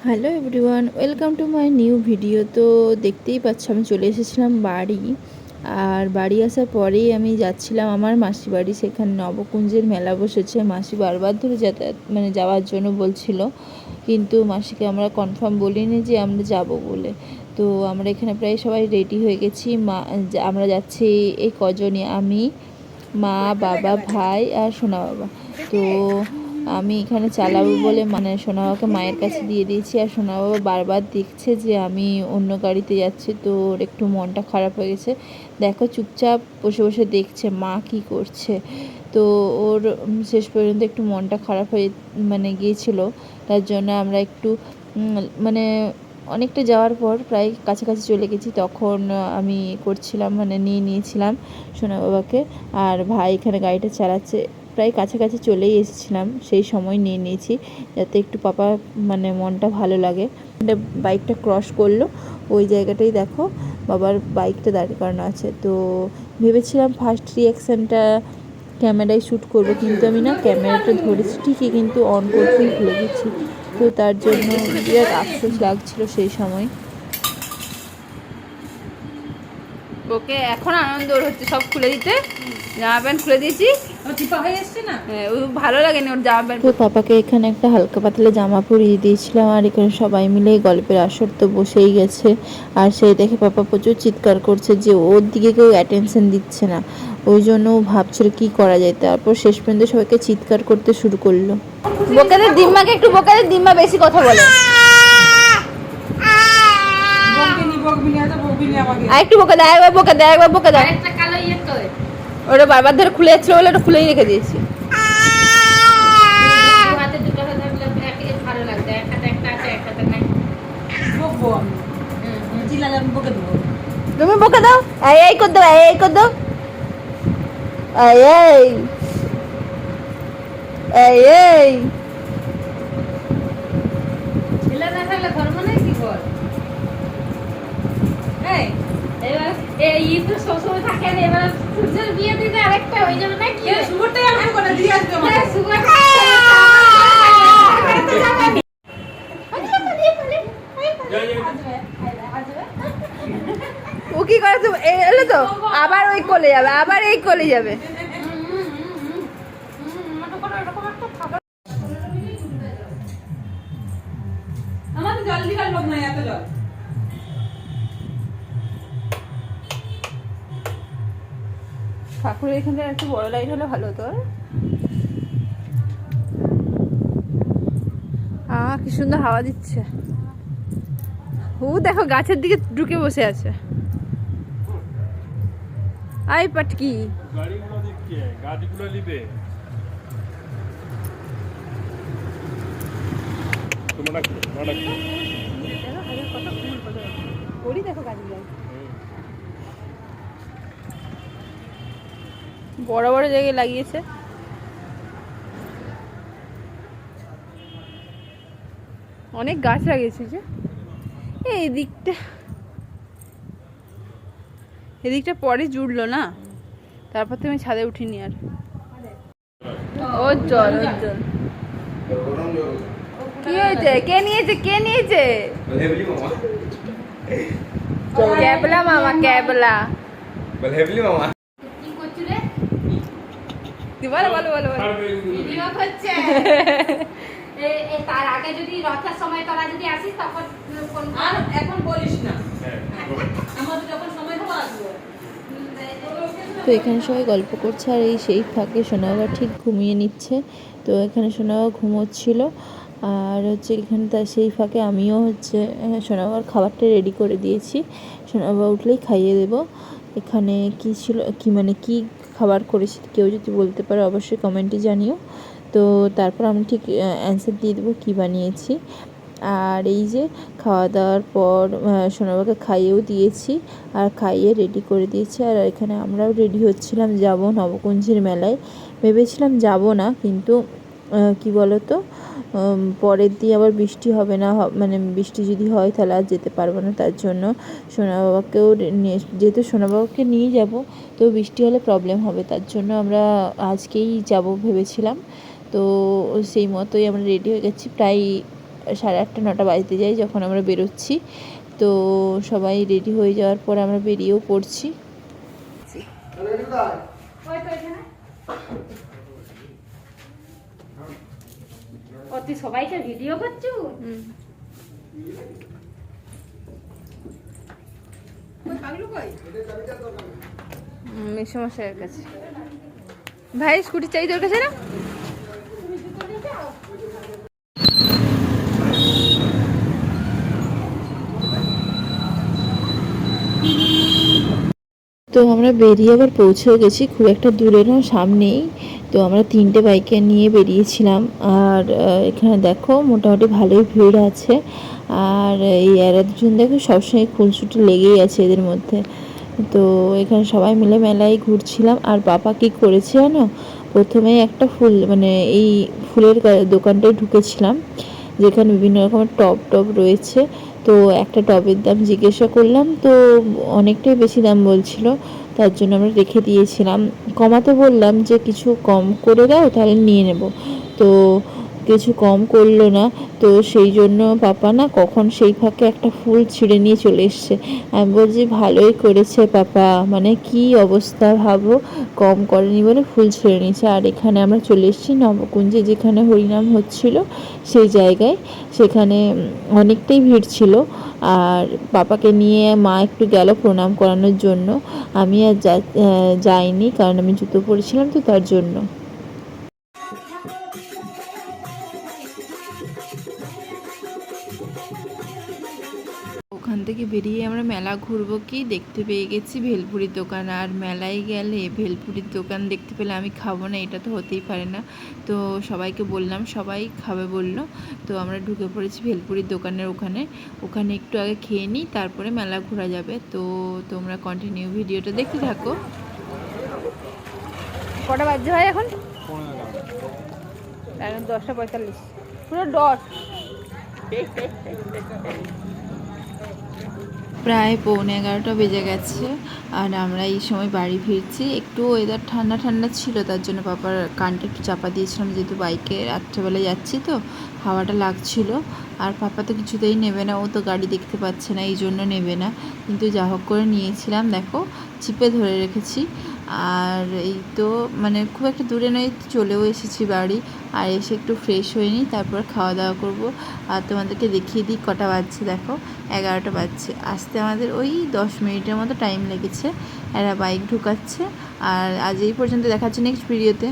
Hello everyone, welcome to my new video. তো দেখতেই পাচ্ছ আমি চলে এসেছিলাম বাড়ি। আর বাড়ি আসার পরেই আমি যাচ্ছিলাম আমার মাসি বাড়ি। সেখানে নবকুঞ্জের মেলা বসেছে। মাসি বারবার ধরে যাওয়ার জন্য বলছিল, কিন্তু মাসিকে আমরা কনফার্ম বলিনি যে আমরা যাব বলে। তো আমরা এখানে প্রায় সবাই রেডি হয়ে গেছি। আমরা যাচ্ছি এই কজনই, আমি, মা, বাবা, ভাই আর সোনা বাবা। তো আমি এখানে চালাবো বলে সোনা বাবাকে মায়ের কাছে দিয়ে দিয়েছি। আর সোনা বাবা বারবার দেখছে যে আমি অন্য গাড়িতে যাচ্ছি, তো ওর একটু মনটা খারাপ হয়ে গেছে। দেখো চুপচাপ বসে বসে দেখছে মা কি করছে। তো ওর শেষ পর্যন্ত একটু মনটা খারাপ হয়ে গিয়েছিল। তার জন্য আমরা একটু অনেকটা যাওয়ার পর প্রায় কাছাকাছি চলে গেছি, তখন আমি করছিলাম নিয়ে নিয়েছিলাম সোনা বাবাকে। আর ভাই এখানে গাড়িটা চালাচ্ছে। প্রায় কাছাকাছি চলেই এসেছিলাম, সেই সময় নিয়ে নিয়েছি যাতে একটু পাপা মনটা ভালো লাগে। বাইকটা ক্রস করলো, ওই জায়গাটাই দেখো বাবার বাইকটা দাঁড় করানো আছে। তো ভেবেছিলাম ফার্স্ট রিয়াকশানটা ক্যামেরায় শ্যুট করবো, কিন্তু আমি ক্যামেরাটা ধরেছি ঠিকই, কিন্তু অন করতেই ভুলে গেছি। তো তার জন্য বিরাট আফসোস লাগছিল সেই সময়। ওকে এখন আনন্দ হচ্ছে সব খুলে দিতে, জামা প্যান্ট খুলে দিয়েছি। ভালো লাগেনি ওর জামা প্যান্ট। তো পাপাকে এখানে একটা হালকা পাতলা জামা পরিয়ে দিয়েছিলাম, আর এখানে সবাই মিলে গল্পের আসর তো বসেই গেছে। আর সেই দেখে পাপা প্রচুর চিৎকার করছে যে ওর দিকে কেউ অ্যাটেনশন দিচ্ছে না। ওই জন্য ও ভাবছিল কী করা যায়। তারপর শেষ পর্যন্ত সবাইকে চিৎকার করতে শুরু করলো। বোকাদের দিম্মাকে একটু বোকাদের দিম্মা বেশি কথা বলে। আর একটু বোকা দেয়, একবার বোকা দেয়, একবার বোকা দেয়। ওটা বারবার ধরে খুলে যাচ্ছিল বলে ওটা খুলেই রেখে দিয়েছি। তুমি বোকা দাও, এই কর দাও, এই কর দাও, এই এই এই ছেলে না থাকলে ধর্ম নেই কি কর। এই তো সবসময় থাকে না, এবার সূর্যের বিয়ে দিতে আরেকটা হয়ে যাবে না কি? সুগরটাই আমাকে করে দিয়ে আসবে আমাকে। সুগর ও কি করে তো এলো, তো আবার ওই কোলে যাবে, আবার এই কোলে যাবে। আমাদের জল দিবার লোক নাই, এত জল। ঠাকুরের এখানে একটু বড় লাইট হলে ভালো হতো। কি সুন্দর হাওয়া দিচ্ছে। ও দেখো গাছের দিকে ঢুকে বসে আছে। আই পাটকি গাড়িগুলো দিকে, গাছগুলো নিবে তোমরা কত ফুল কত ওরি দেখো গাছগুলো বড় বড় জায়গায় লাগিয়েছে। অনেক গাছ লাগিয়েছে যে এই দিকটা, এদিকটা পরে জুড়লো না, তারপর তুমি ছাদে উঠিনি। আর ও জল, ওর জল কি হয়েছে? কে নিয়েছে, কে নিয়েছে? ক্যাবলা মামা, ক্যাবলা মামা। কি করছিস রে? বলো বলো বলো ভিডিও করছে। তার আগে যদি রথের সময় তোরা যদি আসিস তখন আর এখন বলিস না, আমাদের যখন সময় হবে আসবো। তো এখানে সবাই গল্প করছে, আর সেই ফাঁকে সোনা বাবা ঠিক ঘুমিয়ে নিচ্ছে। তো এখানে সোনা বাবা ঘুমোচ্ছিল, আর এখানে সেই ফাঁকে আমিও সোনা বাবার খাবারটা রেডি করে দিয়েছি। সোনা বাবা উঠলেই খাইয়ে দেব। এখানে কি ছিল, কি খাবার করেছি কেউ যদি বলতে পারো অবশ্যই কমেন্টে জানিও। তো তারপর আমি ঠিক অ্যান্সার দিয়ে দেবো কী বানিয়েছি। আর এই যে খাওয়া দাওয়ার পর সোনাবাকে খাইয়েও দিয়েছি, আর খাইয়ে রেডি করে দিয়েছি। আর এখানে আমরাও রেডি হচ্ছিলাম যাব নবকুঞ্জের মেলায়। ভেবেছিলাম যাব না, কিন্তু কি বলো তো, পরের দিন আবার বৃষ্টি হবে না, বৃষ্টি যদি হয় তাহলে আর যেতে পারবো না। তার জন্য সোনা বাবাকেও যেহেতু সোনা বাবাকে নিয়ে যাব, তো বৃষ্টি হলে প্রবলেম হবে, তার জন্য আমরা আজকেই যাব ভেবেছিলাম। তো সেই মতোই আমরা রেডি হয়ে গেছি। প্রায় 8:30 9টা বাজতে যায় যখন আমরা বেরোচ্ছি। তো সবাই রেডি হয়ে যাওয়ার পর আমরা বেরিয়েও পড়ছি। তুই সবাইকে ভিডিও করছু? মেসোমশাইয়ের কাছে। ভাই স্কুটি চাই তোর কাছে না? তো আমরা বেরিয়ে আবার পৌঁছেও গেছি, খুব একটা দূরে না, সামনেই। তো আমরা 3টে বাইকে নিয়ে বেরিয়েছিলাম। আর এখানে দেখো মোটামুটি ভালোই ভিড় আছে। আর এই এরা দুজন দেখো সবসময় খুনসুটি লেগেই আছে এদের মধ্যে। তো এখানে সবাই মিলে মেলায় ঘুরছিলাম। আর বাবা কি করেছে জানো, প্রথমেই একটা ফুল মানে এই ফুলের দোকানটায় ঢুকেছিলাম, যেখানে বিভিন্ন রকমের টব রয়েছে। তো একটা টবের দাম জিজ্ঞাসা করলাম, তো অনেকটাই বেশি দাম বলছিল, তার জন্য আমরা রেখে দিয়েছিলাম। কমাতে বললাম যে কিছু কম করে দাও তাহলে নিয়ে নেব, তো কিছু কম করলো না। তো সেই জন্য পাপা না কখন সেই ফাঁকে একটা ফুল ছিঁড়ে নিয়ে চলে এসছে। আমি বলছি ভালোই করেছে পাপা, মানে কি অবস্থা ভাবো, কম করেনি বলে ফুল ছিঁড়ে নিয়েছে। আর এখানে আমরা চলে এসেছি নবকুঞ্জে, যেখানে হরিনাম হচ্ছিল সেই জায়গায়। সেখানে অনেকটাই ভিড় ছিল। আর পাপাকে নিয়ে মা একটু গেল প্রণাম করানোর জন্য। আমি আর যাইনি, কারণ আমি জুতো পরেছিলাম, তো তার জন্য। ওখান থেকে বেরিয়ে আমরা মেলা ঘুরবো কি দেখতে পেয়ে গেছি ভেলপুরির দোকান। আর মেলায় গেলে ভেলপুরির দোকান দেখতে পেলে আমি খাবো না, এটা তো হতেই পারে না। তো সবাইকে বললাম, সবাই খাবে বললো। তো আমরা ঢুকে পড়েছি ভেলপুরির দোকানের ওখানে একটু আগে খেয়ে নিই, তারপরে মেলা ঘোরা যাবে। তো তোমরা কন্টিনিউ ভিডিওটা দেখতে থাকো। কটা বাজছে ভাই এখন? 10:45 পুরো ডট। প্রায় 11:45 বেজে গেছে। আর আমরা এই সময় বাড়ি ফিরছি। একটু ওয়েদার ঠান্ডা ঠান্ডা ছিল, তার জন্য পাপার কানটা একটু চাপা দিয়েছিলাম, যেহেতু বাইকে রাত্রেবেলা যাচ্ছি তো হাওয়াটা লাগছিল। আর পাপা তো কিছুতেই নেবে না, ও তো গাড়ি দেখতে পাচ্ছে না, এই জন্য নেবে না। কিন্তু যা হোক করে নিয়েছিলাম, দেখো চিপে ধরে রেখেছি। আর এই তো মানে খুব একটা দূরে নয়, চলেও এসেছি বাড়ি। আর এসে একটু ফ্রেশ হয়ে নিই, তারপর খাওয়া দাওয়া করব। আর তোমাদেরকে দেখিয়ে দিই কটা বাজছে, দেখো 11টা বাজছে। আসতে আমাদের ওই 10 মিনিটের মতো টাইম লেগেছে। এরা বাইক ঢুকাচ্ছে। আর আজ এই পর্যন্ত, দেখাচ্ছে নেক্সট ভিডিওতে।